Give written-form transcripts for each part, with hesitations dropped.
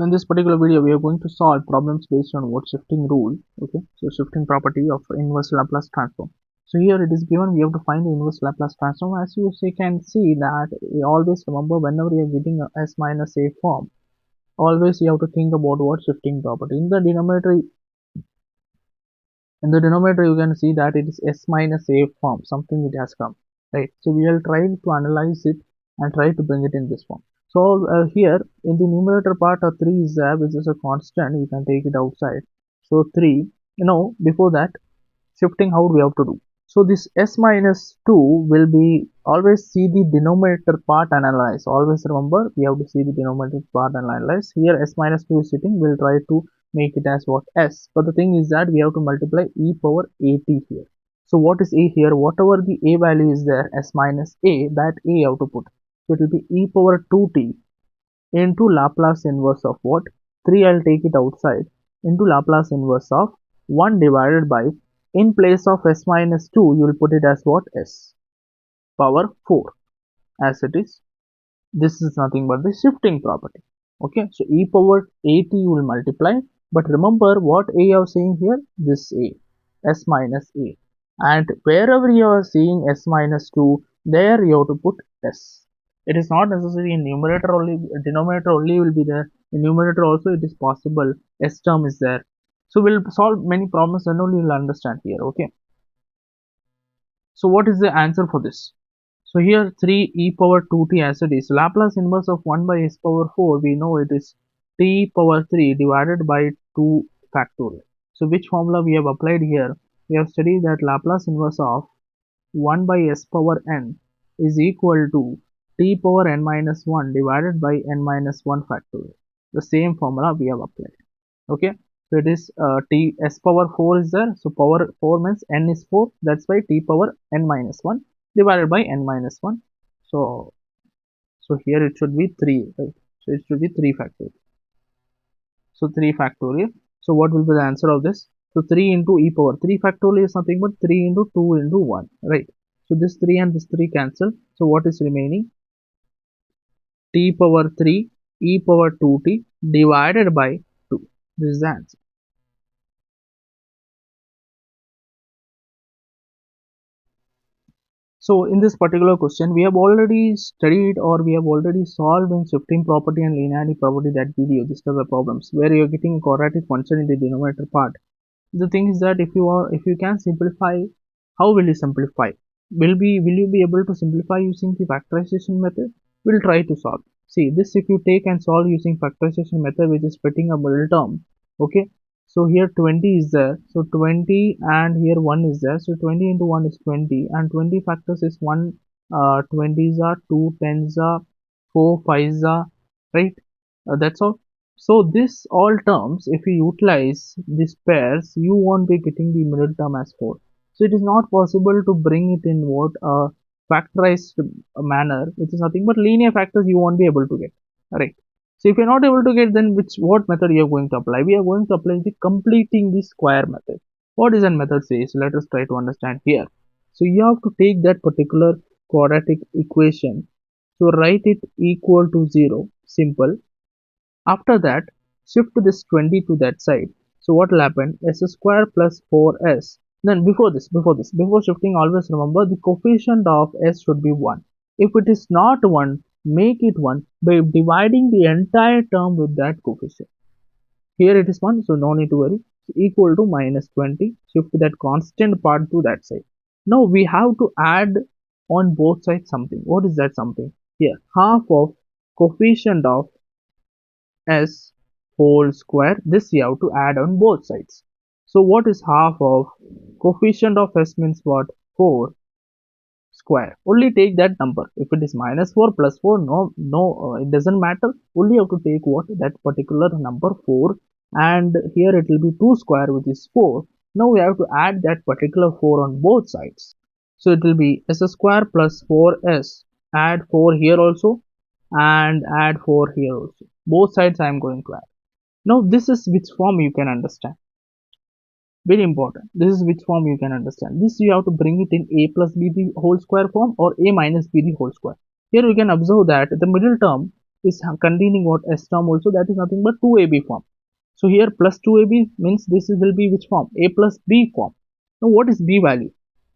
So in this particular video, we are going to solve problems based on what shifting rule. Okay, so shifting property of inverse Laplace transform. So here it is given we have to find the inverse Laplace transform. As you can see that we always remember whenever you are getting a s minus a form, always you have to think about what shifting property. In the denominator you can see that it is s minus a form, something it has come, right? So we will try to analyze it and try to bring it in this form. So here in the numerator part, 3 is there, which is a constant. We can take it outside. So 3, before that, shifting, how we have to do? So this s minus 2 will be, always see the denominator part and analyze. Always remember we have to see the denominator part and analyze. Here s minus 2 is sitting, we'll try to make it as what? S. But the thing is that we have to multiply e power at here. So what is a here? Whatever the a value is there, s minus a, that a you have to put. So it will be e power 2t into Laplace inverse of what? 3, I'll take it outside, into Laplace inverse of 1 divided by, in place of s minus 2, you will put it as what? S power 4, as it is. This is nothing but the shifting property. Okay, so e power 80 you will multiply, but remember what a you are saying here? This a, s minus a, and wherever you are seeing s minus 2, there you have to put s. It is not necessary in numerator only, denominator only will be there. In numerator also it is possible s term is there. So we'll solve many problems and only you'll understand here. Okay, so what is the answer for this? So here 3 e power 2t as it is. Laplace inverse of 1 by s power 4, we know it is t power 3 divided by 2 factorial. So which formula we have applied here? We have studied that Laplace inverse of 1 by s power n is equal to t power n minus 1 divided by n minus 1 factorial. The same formula we have applied. Okay, so it is t s power 4 is there, so power 4 means n is 4, that's why t power n minus 1 divided by n minus 1. So here it should be 3, right? So it should be 3 factorial. So 3 factorial. So what will be the answer of this? So 3 into e power 3 factorial is nothing but 3 into 2 into 1, right? So this 3 and this 3 cancel. So what is remaining? T power 3 e power 2t divided by 2. This is the answer. So in this particular question, we have already studied or we have already solved in shifting property and linearity property that video. These are the problems where you are getting a quadratic function in the denominator part. The thing is that if you can simplify, how will you simplify? Will you be able to simplify using the factorization method? We'll try to solve. See this, if you take and solve using factorization method, which is splitting a middle term. Okay, so here 20 is there, so 20, and here 1 is there, so 20 into 1 is 20, and 20 factors is 1, 20s are 2, 10s are 4, 5s are, right? That's all. So this all terms, if you utilize these pairs, you won't be getting the middle term as 4. So it is not possible to bring it in what a factorized manner, which is nothing but linear factors you won't be able to get, right? So if you're not able to get, then what method you are going to apply? We are going to apply the completing the square method. What is that method says? Let us try to understand here. So you have to take that particular quadratic equation. So write it equal to 0. Simple. After that, shift this 20 to that side. So what will happen? S square plus 4s. Then before shifting, always remember the coefficient of s should be 1. If it is not 1, make it 1 by dividing the entire term with that coefficient. Here it is 1, so no need to worry. So equal to minus 20. Shift that constant part to that side. Now we have to add on both sides something. What is that something? Here, half of coefficient of s whole square. This you have to add on both sides. So what is half of coefficient of s means what? 4 square. Only take that number. If it is minus 4 plus 4, it doesn't matter. Only you have to take what? That particular number 4, and here it will be 2 square, which is 4. Now we have to add that particular 4 on both sides. So it will be s square plus 4s. Add 4 here also and add 4 here also. Both sides I am going to add. Now this is which form you can understand. Very important. This is which form you can understand. This you have to bring it in a plus b the whole square form or a minus b the whole square. Here we can observe that the middle term is containing what S term also, that is nothing but 2ab form. So here plus 2ab means this will be which form? A plus b form. Now what is b value?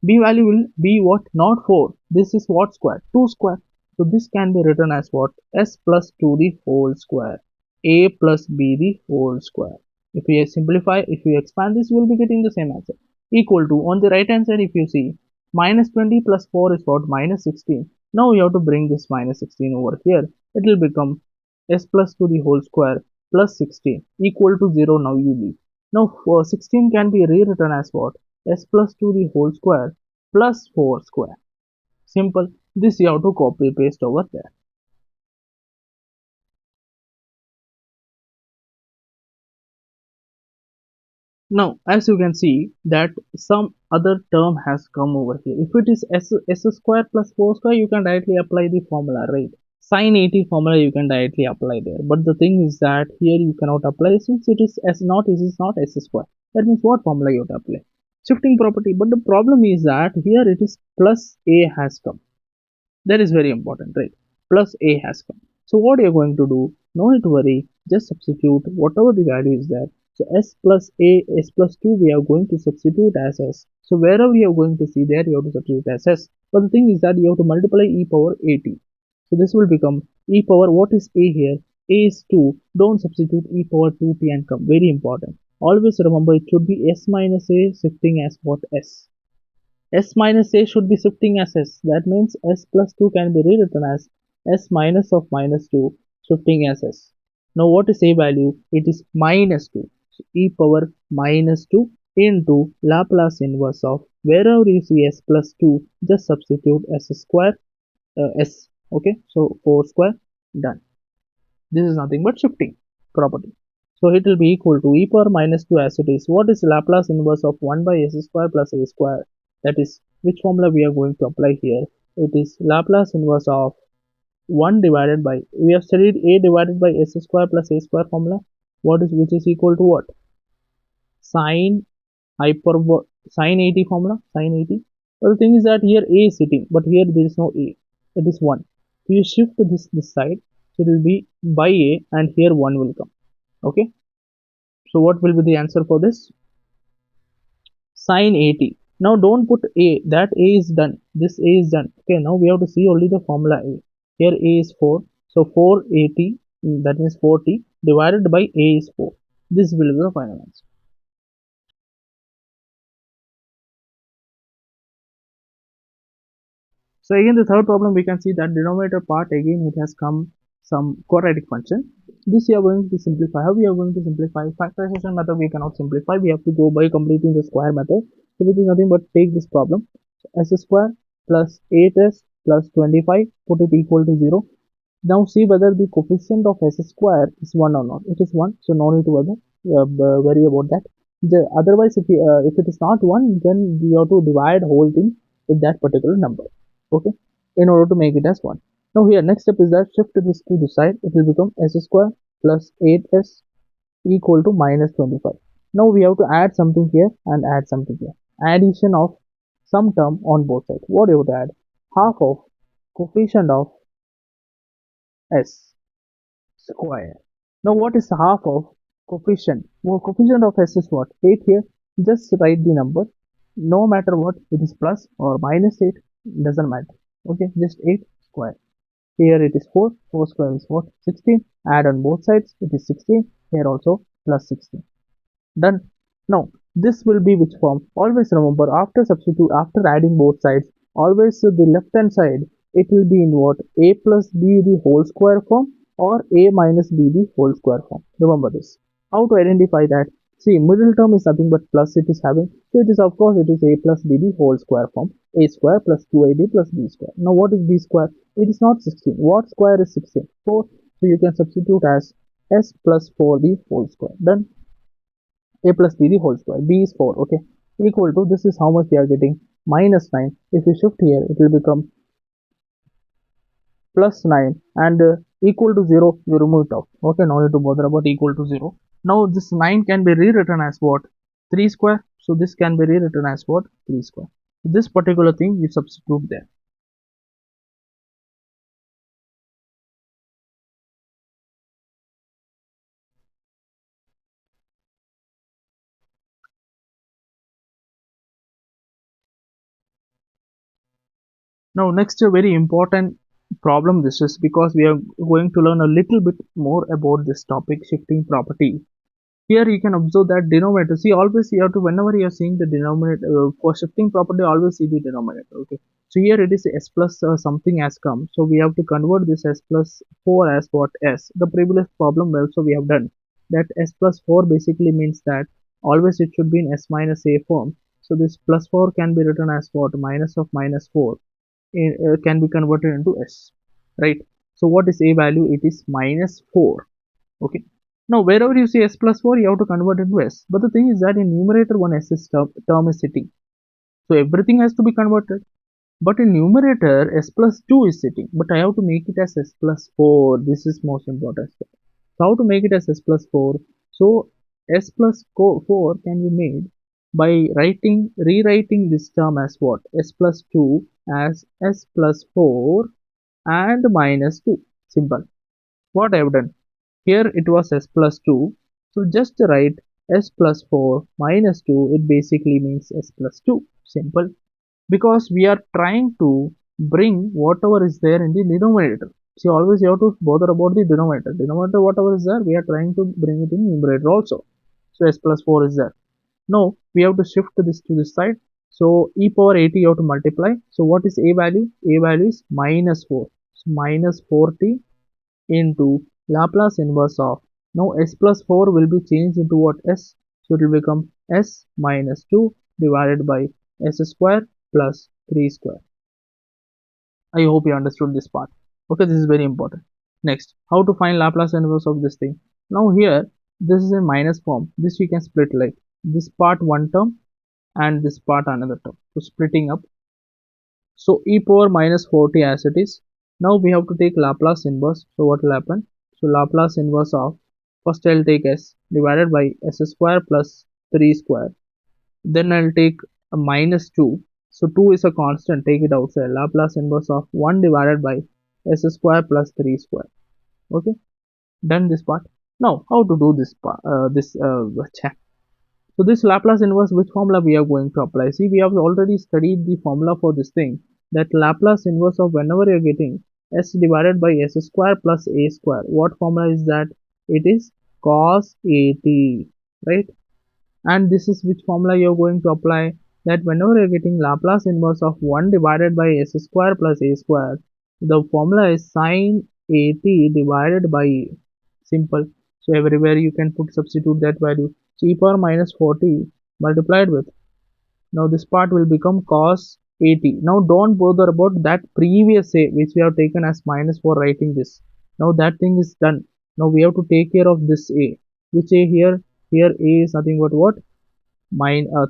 B value will be what? Not 4. This is what square? 2 square. So this can be written as what? S plus 2 the whole square. A plus b the whole square. If we simplify, if we expand this, we will be getting the same answer. Equal to, on the right hand side if you see, minus 20 plus 4 is what? Minus 16. Now we have to bring this minus 16 over here. It will become s plus 2 the whole square plus 16 equal to 0. Now you leave. Now for 16 can be rewritten as what? S plus 2 the whole square plus 4 square. Simple. This you have to copy paste over there. Now as you can see that some other term has come over here. If it is s square plus 4 square, you can directly apply the formula, right? Sin 80 formula you can directly apply there. But the thing is that here you cannot apply since it is s not, it is not s square. That means what formula you have to apply? Shifting property. But the problem is that here it is plus a has come. That is very important, right? Plus a has come. So what you're going to do, no need to worry, just substitute whatever the value is there. So s plus a, s plus 2 we are going to substitute as s. So wherever you are going to see there, you have to substitute as s. But the thing is that you have to multiply e power 80. So this will become e power, what is a here? A is 2. Don't substitute e power 2t and come. Very important. Always remember it should be s minus a shifting as what? S. S minus a should be shifting as s. That means s plus 2 can be rewritten as s minus of minus 2 shifting as s. Now what is a value? It is minus 2. So e power minus 2 into Laplace inverse of, wherever you see s plus 2, just substitute s square s. Okay, so 4 square, done. This is nothing but shifting property. So it will be equal to e power minus 2 as it is. What is Laplace inverse of 1 by s square plus a square? That is which formula we are going to apply here. It is Laplace inverse of 1 divided by, we have studied a divided by s square plus a square formula. What is, which is equal to what? Sine hyperbole, sine 80 formula, sine 80. But the thing is that here a is sitting, but here there is no a. It is 1. So you shift this side, so it will be by a and here 1 will come. Okay. So what will be the answer for this? Sine 80. Now don't put a, that a is done. This a is done. Okay, now we have to see only the formula a. Here a is 4. So 480, that means 40 divided by a is 4. This will be the final answer. So again the third problem, we can see that denominator part again it has come some quadratic function. This we are going to simplify. How we are going to simplify? Factorization method we cannot simplify. We have to go by completing the square method. So which is nothing but take this problem. So s square plus 8s plus 25, put it equal to 0. Now see whether the coefficient of s square is 1 or not. It is 1, so no need to worry about that. Otherwise, if it is not 1, then we have to divide whole thing with that particular number. Okay, in order to make it as 1. Now here next step is that shift this to the side. It will become s square plus 8s equal to minus 25. Now we have to add something here and add something here. Addition of some term on both sides. What do you have to add? Half of coefficient of s square. Now what is half of coefficient? Well, coefficient of s is what? 8 here. Just write the number. No matter what, it is plus or minus 8, doesn't matter. Okay, just 8 square. Here it is 4. 4 square is what? 16. Add on both sides, it is 16. Here also plus 16. Done. Now this will be which form? Always remember, after adding both sides, always the left hand side it will be in what? A plus b the whole square form or a minus b the whole square form. Remember this. How to identify that? See, middle term is nothing but plus it is having, so it is of course it is a plus b the whole square form. A square plus 2ab plus b square. Now what is b square? It is not 16. What square is 16? 4. So you can substitute as s plus 4 the whole square. Done. A plus b the whole square. B is 4. Okay. Equal to, this is how much we are getting, minus 9. If we shift here, it will become plus 9 and equal to 0, you remove it out. Okay, no need to bother about equal to 0. Now this 9 can be rewritten as what? 3 square. So this can be rewritten as what? 3 square. This particular thing you substitute there. Now next, a very important problem this is, because we are going to learn a little bit more about this topic, shifting property. Here you can observe that denominator. See, always you have to, whenever you are seeing the denominator, for shifting property, always see the denominator. Okay. So here it is s plus something has come. So we have to convert this s plus 4 as what s. The previous problem also we have done. That s plus 4 basically means that always it should be in s minus a form. So this plus 4 can be written as what, minus of minus 4 can be converted into s. Right. So what is a value? It is minus 4. Okay. Now, wherever you see s plus 4, you have to convert it to s. But the thing is that in numerator, one s is term is sitting. So, everything has to be converted. But in numerator, s plus 2 is sitting. But I have to make it as s plus 4. This is most important step. So, how to make it as s plus 4? So, s plus 4 can be made by rewriting this term as what? S plus 2 as s plus 4 and minus 2. Simple. What I have done? Here it was s plus 2. So just write s plus 4 minus 2. It basically means s plus 2. Simple. Because we are trying to bring whatever is there in the denominator. See, always you have to bother about the denominator. Denominator, whatever is there, we are trying to bring it in numerator also. So s plus 4 is there. Now we have to shift this to this side. So e power 80 you have to multiply. So what is a value? A value is minus 4. So minus 40 into Laplace inverse of, now s plus 4 will be changed into what? S. So it will become s minus 2 divided by s square plus 3 square. I hope you understood this part. Okay, this is very important. Next, how to find Laplace inverse of this thing. Now here, this is in minus form. This we can split like this part one term and this part another term. So splitting up. So e power minus 40 as it is. Now we have to take Laplace inverse. So what will happen? So Laplace inverse of, first I'll take s divided by s square plus 3 square. Then I'll take a minus 2. So 2 is a constant. Take it outside. Laplace inverse of 1 divided by s square plus 3 square. Okay. Done this part. Now how to do this part? So this Laplace inverse, which formula we are going to apply? See, we have already studied the formula for this thing. That Laplace inverse of, whenever you are getting s divided by s square plus a square. What formula is that? It is cos at, right? And this is which formula you are going to apply? That whenever you are getting Laplace inverse of 1 divided by s square plus a square, the formula is sin at divided by a. Simple. So everywhere you can put, substitute that value. So e power minus 40 multiplied with, now this part will become cos 80. Now don't bother about that previous a which we have taken as minus for writing this. Now that thing is done. Now we have to take care of this a. Which a here? Here a is nothing but what?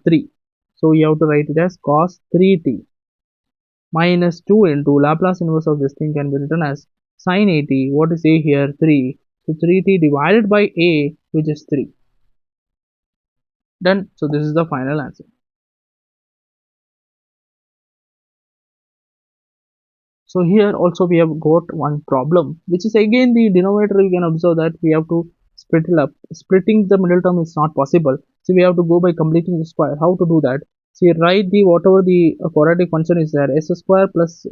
3. So you have to write it as cos 3t minus 2 into Laplace inverse of this thing can be written as sin 80. What is a here? 3. So 3t divided by a, which is 3. Done. So this is the final answer. So here also we have got one problem, which is again the denominator. You can observe that we have to split it up. Splitting the middle term is not possible. So we have to go by completing the square. How to do that? See, write the whatever the quadratic function is there, s square plus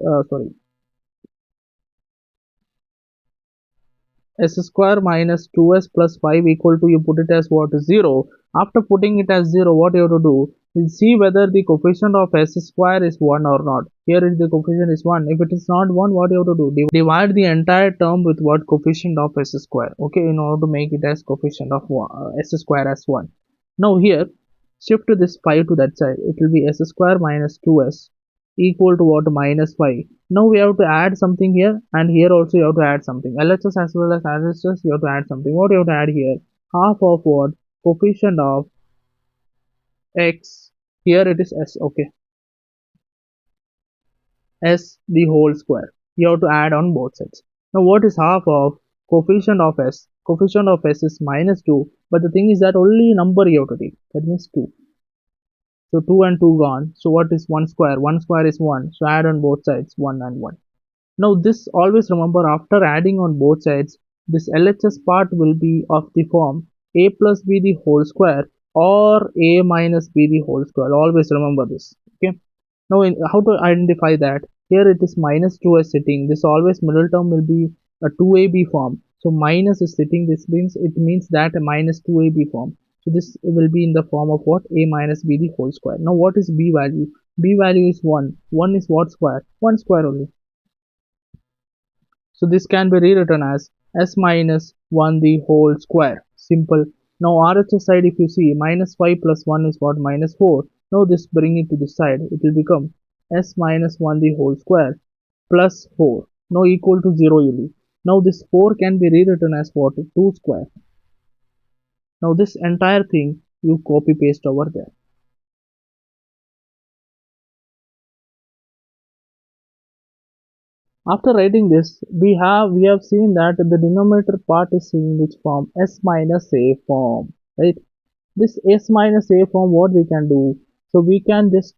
s square minus 2s plus 5 equal to, you put it as what? 0. After putting it as 0, what you have to do is see whether the coefficient of s square is 1 or not. Here the coefficient is 1. If it is not 1, what you have to do? Divide the entire term with what? Coefficient of s square. Okay, in order to make it as coefficient of s square as 1. Now here, shift this 5 to that side. It will be s square minus 2s equal to what? Minus 5. Now we have to add something here, and here also you have to add something. LHS as well as RHS, you have to add something. What you have to add here? Half of what? Coefficient of x. Here it is s. Okay, s the whole square. You have to add on both sides. Now what is half of coefficient of s? Coefficient of s is minus 2, but the thing is that only number you have to take. That means 2. So 2 and 2 gone. So what is 1 square? 1 square is 1. So add on both sides 1 and 1. Now this, always remember, after adding on both sides, this LHS part will be of the form a plus b the whole square or a minus b the whole square. Always remember this. Okay. Now how to identify that? Here it is minus 2s sitting. This always middle term will be a 2ab form. So minus is sitting. This means it means that a minus 2ab form. So this will be in the form of what? A minus b the whole square. Now what is b value? B value is 1. 1 is what square? 1 square only. So this can be rewritten as s minus 1 the whole square. Simple. Now RHS side, if you see, minus 5 plus 1 is what? Minus 4. Now this bring it to this side. It will become s minus 1 the whole square plus 4. Now equal to 0 only. Now this 4 can be rewritten as what? 2 square. Now this entire thing you copy paste over there. After writing this, we have seen that the denominator part is in which form? S minus a form, right? This S minus a form, what we can do? So we can just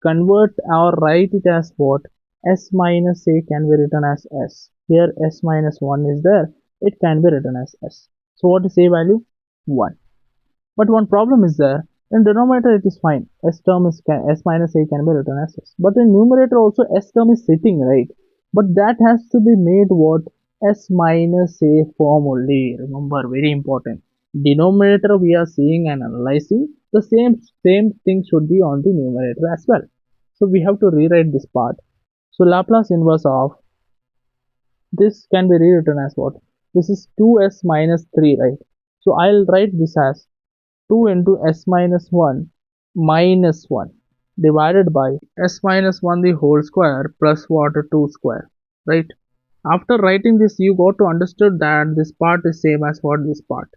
convert or write it as what? S minus a can be written as S. Here S minus 1 is there. It can be written as S. So what is a value? 1. But one problem is there. In denominator it is fine. S minus a can be written as S. But in numerator also S term is sitting, right? But that has to be made what? S minus a form only. Remember, very important. Denominator we are seeing and analyzing. The same thing should be on the numerator as well. So we have to rewrite this part. So Laplace inverse of this can be rewritten as what? This is 2s minus 3, right? So I'll write this as 2 into s minus 1 minus 1 divided by s minus 1 the whole square plus what? 2 square, right? After writing this, you got to understood that this part is same as what? This part.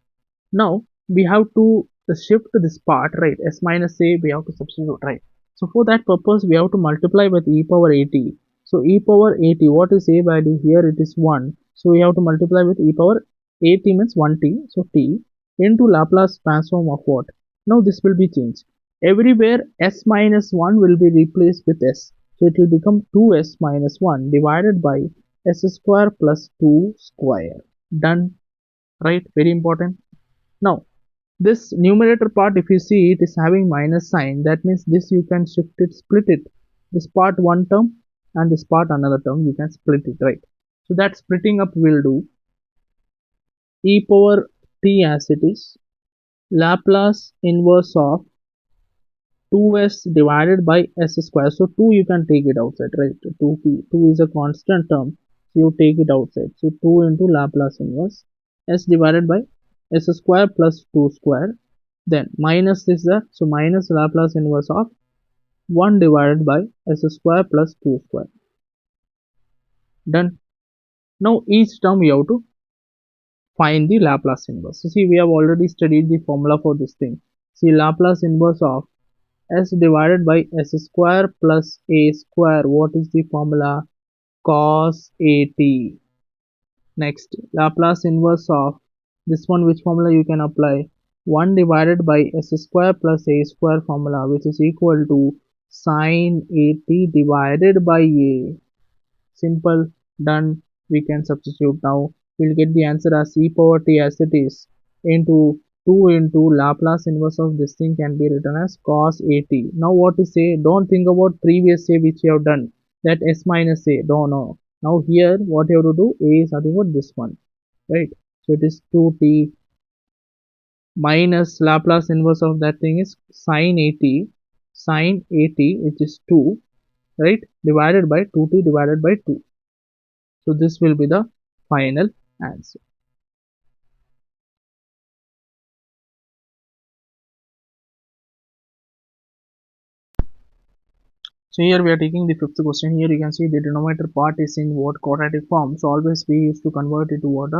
Now we have to shift this part, right? S minus a we have to substitute, right? So for that purpose we have to multiply with e power 80. So e power 80, what is a value? Here it is 1. So we have to multiply with e power 80 means 1t. So t into Laplace transform of what? Now this will be changed. Everywhere s minus 1 will be replaced with s. So it will become 2s minus 1 divided by s square plus 2 square. Done, right? Very important. Now this numerator part, if you see, it is having minus sign. That means this you can shift it, split it. This part one term and this part another term, you can split it, right? So that splitting up will do e power t as it is, Laplace inverse of 2s divided by s square. So 2 you can take it outside, right? 2 is a constant term. So you take it outside. So 2 into Laplace inverse s divided by s square plus 2 square. Then minus this there. So minus Laplace inverse of 1 divided by s square plus 2 square. Done. Now each term we have to find the Laplace inverse. So see, we have already studied the formula for this thing. See, Laplace inverse of s divided by s square plus a square. What is the formula? Cos at. Next, Laplace inverse of this one, which formula you can apply? 1 divided by s square plus a square formula, which is equal to sin at divided by a. Simple. Done. We can substitute now. We'll get the answer as e power t as it is into 2 into Laplace inverse of this thing can be written as cos at. Now what is a? Don't think about previous a which you have done. That s minus a. Don't know. Now here what you have to do? A is nothing but this one. Right? So it is 2t minus Laplace inverse of that thing is sin at. Sin at, which is 2, right? Divided by 2t divided by 2. So this will be the final answer. So here we are taking the fifth question. Here you can see the denominator part is in what? Quadratic form. So always we used to convert it to what?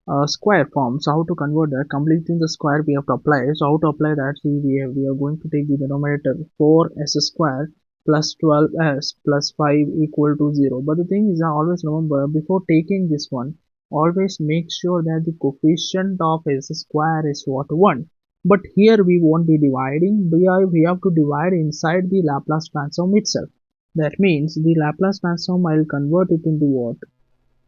A square form. So how to convert that? Completing the square we have to apply. So how to apply that? See, we are going to take the denominator 4s square plus 12s plus 5 equal to 0. But the thing is, always remember, before taking this one, always make sure that the coefficient of s square is what? 1. But here we won't be dividing. We have to divide inside the Laplace transform itself. That means the Laplace transform, I'll convert it into what?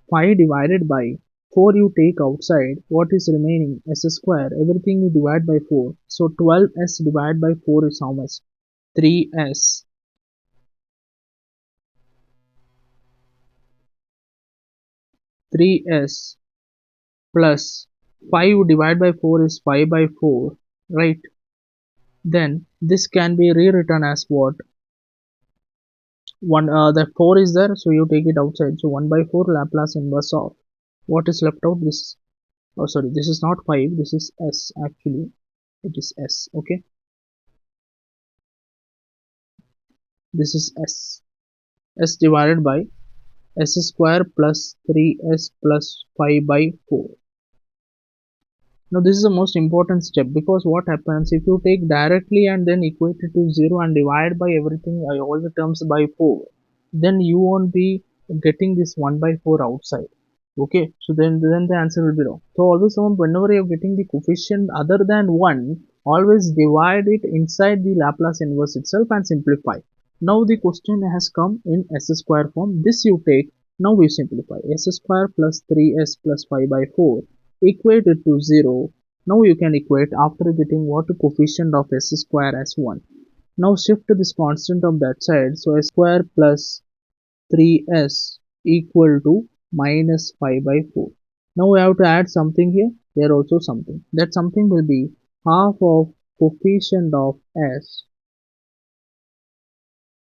5 divided by 4 you take outside. What is remaining? S square. Everything you divide by 4. So 12s divided by 4 is how much? 3s. 3s plus 5 divided by 4 is 5 by 4, right? Then this can be rewritten as what? One the 4 is there, so you take it outside. So 1 by 4 Laplace inverse of what is left out? This, oh sorry, this is not 5, this is s actually. It is s, okay? This is s divided by s square plus 3s plus 5 by 4. Now this is the most important step, because what happens if you take directly and then equate it to 0 and divide by everything, all the terms by 4, then you won't be getting this 1 by 4 outside. Okay, so then the answer will be wrong. So always remember, whenever you're getting the coefficient other than 1, always divide it inside the Laplace inverse itself and simplify. Now the question has come in s square form. This you take, now we simplify. S square plus 3s plus 5 by 4, equate it to 0. Now you can equate after getting what coefficient of s square as 1. Now shift this constant of that side, so s square plus 3s equal to minus 5 by 4. Now we have to add something here, here also something. That something will be half of coefficient of s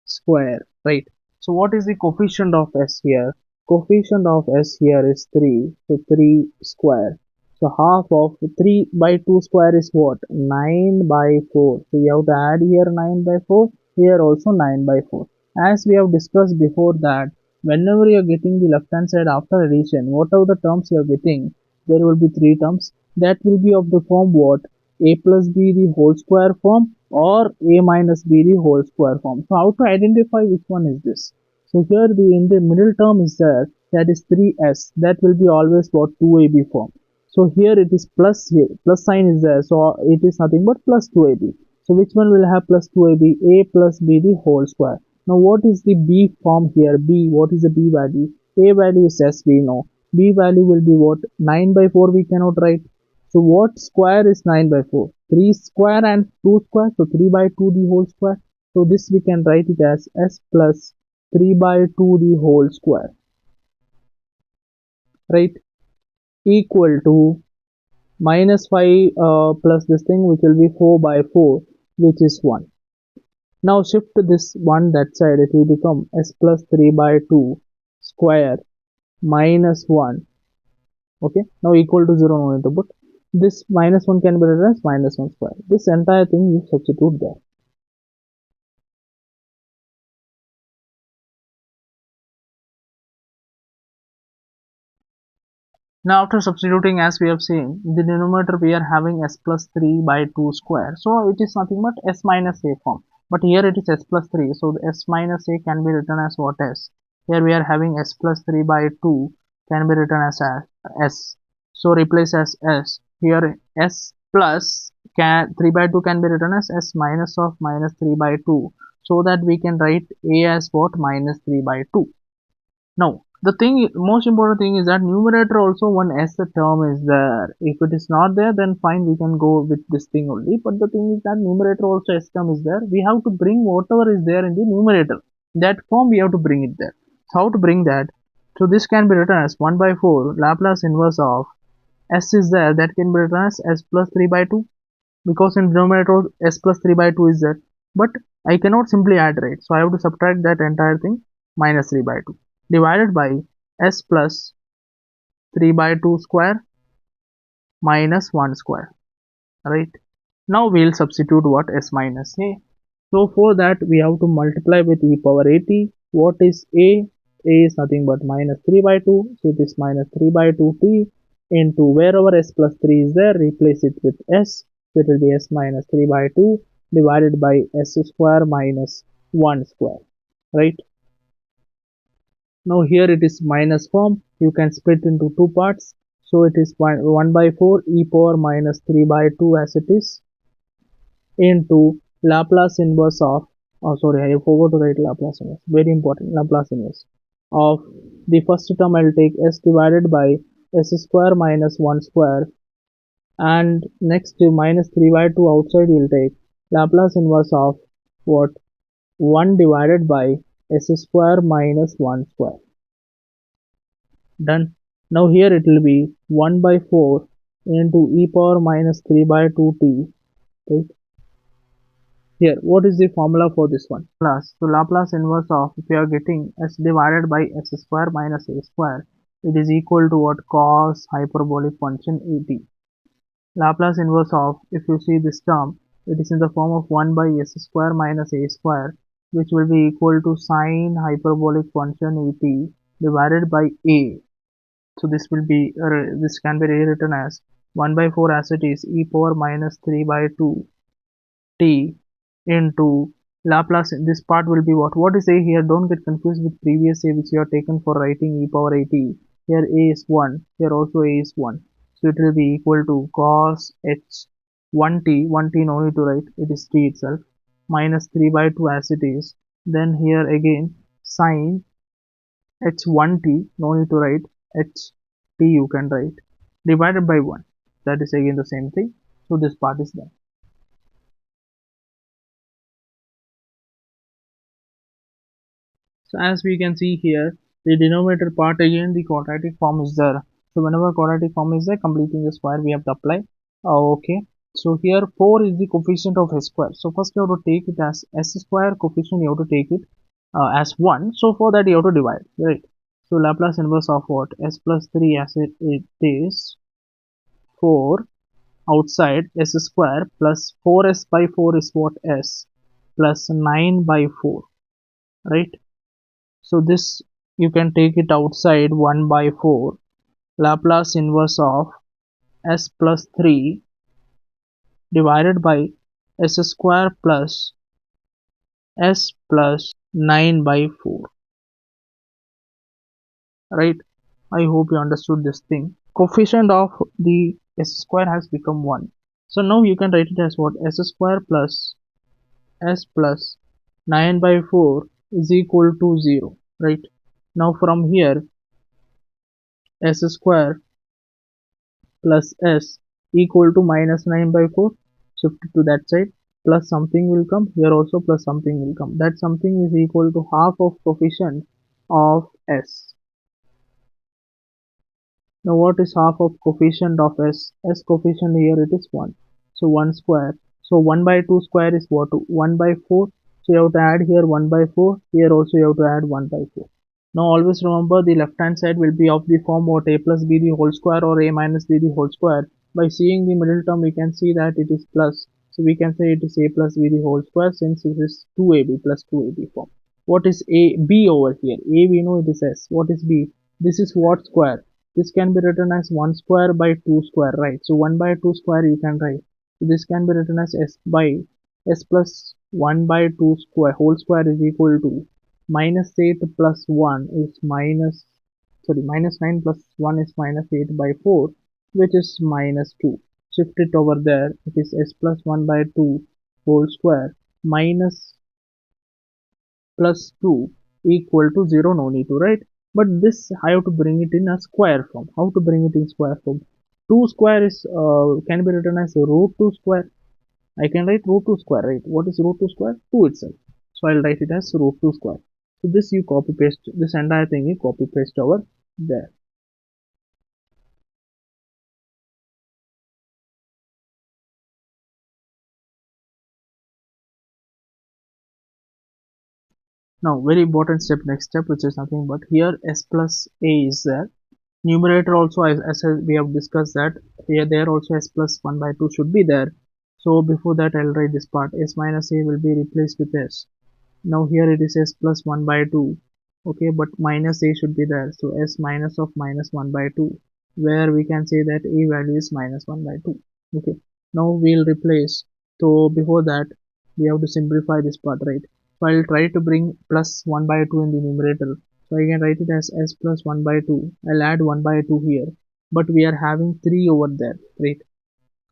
square, right? So what is the coefficient of s here? Coefficient of s here is 3, so 3 square. So half of 3 by 2 square is what? 9 by 4. So you have to add here 9 by 4, here also 9 by 4. As we have discussed before that, whenever you are getting the left hand side after addition, whatever the terms you are getting, there will be 3 terms. That will be of the form what? A plus b the whole square form, or a minus b the whole square form. So how to identify which one is this? So here in the middle term is there, that is 3s, that will be always what? 2ab form. So here it is plus, here plus sign is there, so it is nothing but plus 2ab. So which one will have plus 2ab? A plus b the whole square. Now what is the b form here? B, what is the b value? A value is s, we know. B value will be what? 9 by 4 we cannot write. So what square is 9 by 4? 3 square and 2 square, so 3 by 2 the whole square. So this we can write it as s plus 3 by 2 the whole square, right? Equal to minus 5 plus this thing, which will be 4 by 4, which is 1. Now shift this 1 that side, it will become s plus 3 by 2 square minus 1. Okay, now equal to 0, no need to put. This minus 1 can be written as minus 1 square. This entire thing you substitute there. Now after substituting, as we have seen, in the denominator we are having s plus 3 by 2 square. So it is nothing but s minus a form. But here it is s plus 3. So the s minus a can be written as what? S. Here we are having s plus 3 by 2 can be written as s. So replace as s. Here s plus 3 by 2 can be written as s minus of minus 3 by 2. So that we can write a as what? Minus 3 by 2. Now, the most important thing is that numerator also one s term is there. If it is not there, then fine, we can go with this thing only. But the thing is that numerator also s term is there. We have to bring whatever is there in the numerator. That form we have to bring it there. So how to bring that? So this can be written as 1 by 4 Laplace inverse of s is there. That can be written as s plus 3 by 2, because in denominator s plus 3 by 2 is there. But I cannot simply add, right? So I have to subtract that entire thing, minus 3 by 2 divided by s plus 3 by 2 square minus 1 square, right? Now we'll substitute what? S minus a. So for that we have to multiply with e power at. What is a? A is nothing but minus 3 by 2, so it is minus 3 by 2t into wherever s plus 3 is there, replace it with s, so it will be s minus 3 by 2 divided by s square minus 1 square, right? Now here it is minus form, you can split into two parts. So it is 1 by 4 e power minus 3 by 2 as it is, into Laplace inverse of, oh sorry, I forgot to write Laplace inverse, very important, Laplace inverse of the first term. I will take s divided by s square minus 1 square, and next minus 3 by 2 outside you will take Laplace inverse of what? 1 divided by s square minus 1 square. Done. Now here it will be 1 by 4 into e power minus 3 by 2t. Right? Here, what is the formula for this one? Plus, so Laplace inverse of, if you are getting s divided by s square minus a square, it is equal to what? Cos hyperbolic function at. Laplace inverse of, if you see this term, it is in the form of 1 by s square minus a square, which will be equal to sine hyperbolic function at divided by a. So this can be rewritten as 1 by 4 as it is e power minus 3 by 2 t into Laplace. This part will be what? What is a here? Don't get confused with previous a which you are taken for writing e power at. Here a is 1. Here also a is 1. So it will be equal to cos h 1t. 1t no need to write. It is t itself. Minus 3 by 2 as it is. Then here again sine h1t. No need to write. Ht you can write. Divided by 1. That is again the same thing. So this part is done. So as we can see here, the denominator part again the quadratic form is there. So whenever quadratic form is there, completing the square we have to apply. Okay. So here 4 is the coefficient of s square. So first you have to take it as s square coefficient. You have to take it as 1. So for that you have to divide, right? So Laplace inverse of what? S plus 3 as it is 4 outside s square plus 4s by 4 is what? S plus 9 by 4, right? So this you can take it outside 1 by 4 Laplace inverse of s plus 3 divided by s square plus s plus 9 by 4, right? I hope you understood this thing. Coefficient of the s square has become 1. So now you can write it as what? S square plus s plus 9 by 4 is equal to 0, right? Now from here s square plus s equal to minus 9 by 4, shift it to that side, plus something will come, here also plus something will come. That something is equal to half of coefficient of s. Now what is half of coefficient of s? S coefficient here it is 1. So 1 square. So 1 by 2 square is what? 1 by 4. So you have to add here 1 by 4. Here also you have to add 1 by 4. Now always remember the left hand side will be of the form what? A plus b the whole square or a minus b the whole square. By seeing the middle term we can see that it is plus. So we can say it is a plus b the whole square since it is 2ab plus 2ab form. What is a b over here? A we know it is s. What is b? This is what square? This can be written as 1 square by 2 square, right? So 1 by 2 square you can write. So this can be written as s by s plus 1 by 2 square whole square is equal to minus 8 plus 1 is minus 9 plus 1 is minus 8 by 4, which is minus 2. Shift it over there. It is s plus 1 by 2 whole square minus plus 2 equal to 0. No need to write. But this I have to bring it in a square form. How to bring it in square form? 2 square is can be written as root 2 square. I can write root 2 square, right? What is root 2 square? 2 itself. So I'll write it as root 2 square. So this you copy paste, this entire thing you copy paste over there. Now very important step, next step, which is nothing but here s plus a is there. Numerator also as we have discussed that here there also s plus 1 by 2 should be there. So before that I'll write this part. S minus a will be replaced with s. Now here it is s plus 1 by 2. Okay, but minus a should be there. So s minus of minus 1 by 2, where we can say that a value is minus 1 by 2. Okay, now we'll replace. So before that we have to simplify this part, right? So I'll try to bring plus 1 by 2 in the numerator. So I can write it as s plus 1 by 2. I'll add 1 by 2 here, but we are having 3 over there, right?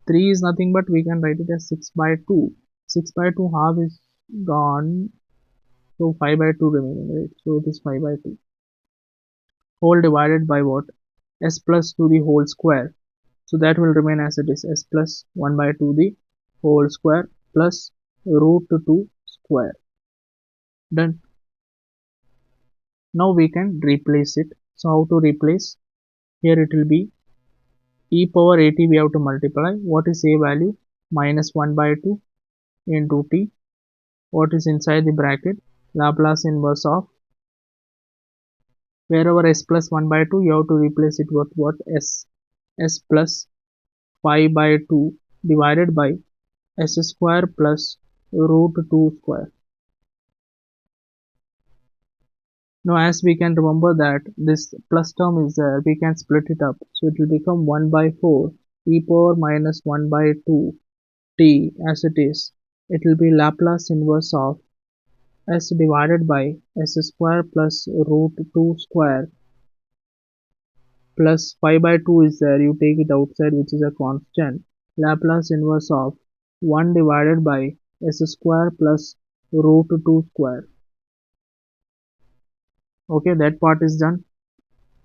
3 is nothing but we can write it as 6 by 2. 6 by 2 half is gone, so 5 by 2 remaining, right? So it is 5 by 2 whole divided by what? S plus 2 the whole square. So that will remain as it is, s plus 1 by 2 the whole square plus root 2 square. Done. Now we can replace it. So how to replace? Here it will be e power at we have to multiply. What is a value? Minus 1 by 2 into t. What is inside the bracket? Laplace inverse of, wherever s plus 1 by 2 you have to replace it with what? S plus 5 by 2 divided by s square plus root 2 square. Now as we can remember that this plus term is there, we can split it up. So it will become 1 by 4 e power minus 1 by 2 t as it is. It will be Laplace inverse of s divided by s square plus root 2 square plus 5 by 2 is there, you take it outside, which is a constant. Laplace inverse of 1 divided by s square plus root 2 square. Okay, that part is done.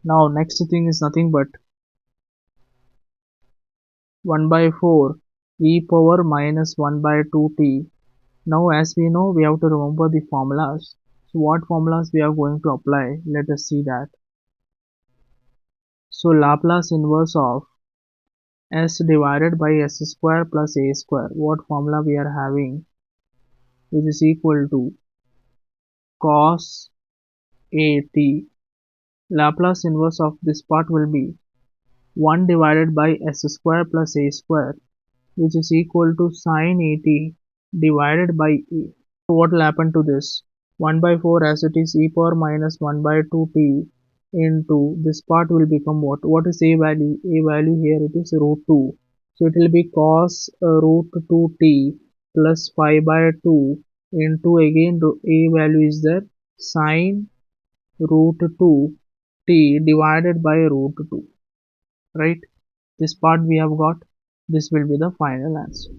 Now next thing is nothing but 1 by 4 e power minus 1 by 2t. Now as we know, we have to remember the formulas. So what formulas we are going to apply? Let us see that. So Laplace inverse of s divided by s square plus a square. What formula we are having? Which is equal to cos at. Laplace inverse of this part will be 1 divided by s square plus a square, which is equal to sin at divided by a. So what will happen to this? 1 by 4 as it is e power minus 1 by 2t into this part will become what? What is a value? A value here it is root 2. So it will be cos root 2t plus 5 by 2 into again a value is there sin root 2 t divided by root 2. Right? This part we have got. This will be the final answer.